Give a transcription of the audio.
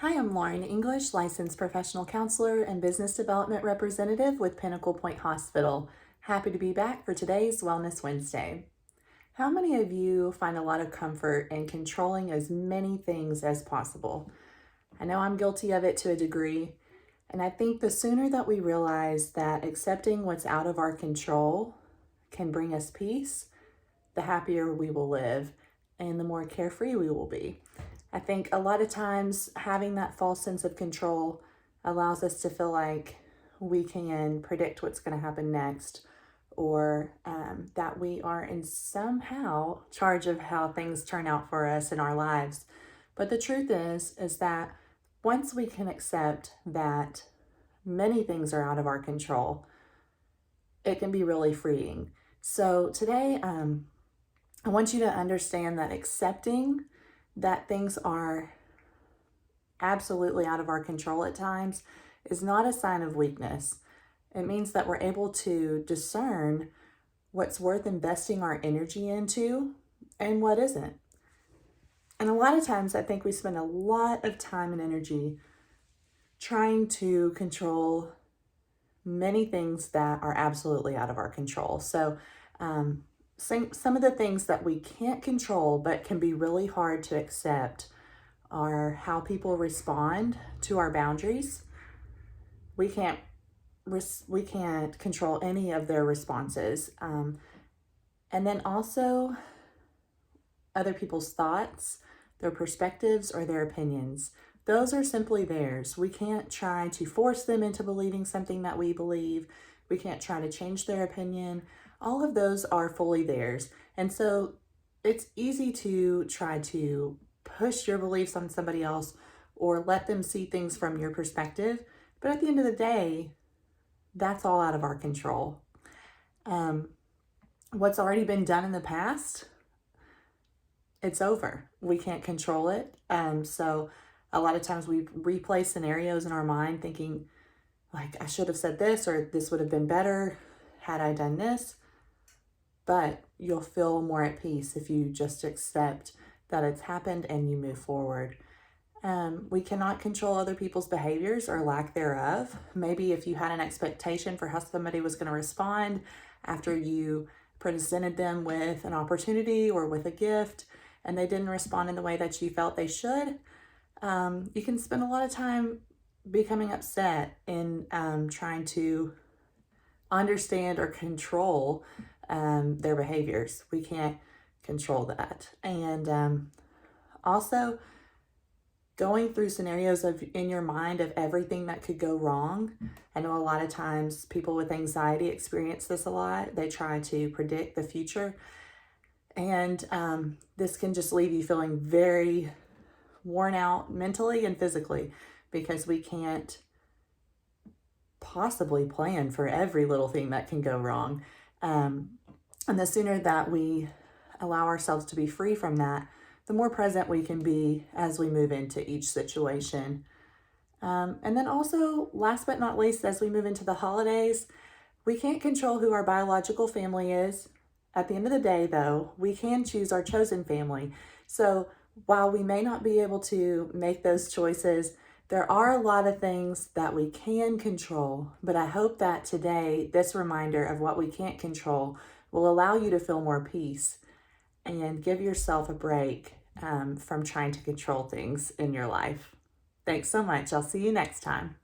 Hi, I'm Lauren English, licensed professional counselor and business development representative with Pinnacle Point Hospital. Happy to be back for today's Wellness Wednesday. How many of you find a lot of comfort in controlling as many things as possible? I know I'm guilty of it to a degree, and I think the sooner that we realize that accepting what's out of our control can bring us peace, the happier we will live and the more carefree we will be. I think a lot of times having that false sense of control allows us to feel like we can predict what's going to happen next, or that we are in somehow charge of how things turn out for us in our lives. But the truth is that once we can accept that many things are out of our control, it can be really freeing. So today, I want you to understand that accepting that things are absolutely out of our control at times is not a sign of weakness. It means that we're able to discern what's worth investing our energy into and what isn't. And a lot of times I think we spend a lot of time and energy trying to control many things that are absolutely out of our control. So some of the things that we can't control but can be really hard to accept are how people respond to our boundaries. We can't control any of their responses. And then also other people's thoughts, their perspectives, or their opinions. Those are simply theirs. We can't try to force them into believing something that we believe. We can't try to change their opinion. All of those are fully theirs. And so it's easy to try to push your beliefs on somebody else or let them see things from your perspective. But at the end of the day, that's all out of our control. What's already been done in the past, it's over. We can't control it. So a lot of times we replay scenarios in our mind thinking, like, I should have said this, or this would have been better had I done this. But you'll feel more at peace if you just accept that it's happened and you move forward. We cannot control other people's behaviors or lack thereof. Maybe if you had an expectation for how somebody was going to respond after you presented them with an opportunity or with a gift, and they didn't respond in the way that you felt they should, you can spend a lot of time becoming upset and trying to understand or control their behaviors. We can't control that. And also going through scenarios in your mind of everything that could go wrong. I know a lot of times people with anxiety experience this a lot. They try to predict the future. And this can just leave you feeling very worn out mentally and physically, because we can't possibly plan for every little thing that can go wrong. And the sooner that we allow ourselves to be free from that, the more present we can be as we move into each situation. And then also, last but not least, as we move into the holidays, we can't control who our biological family is. At the end of the day, though, we can choose our chosen family. So while we may not be able to make those choices, there are a lot of things that we can control. But I hope that today, this reminder of what we can't control will allow you to feel more peace and give yourself a break from trying to control things in your life. Thanks so much. I'll see you next time.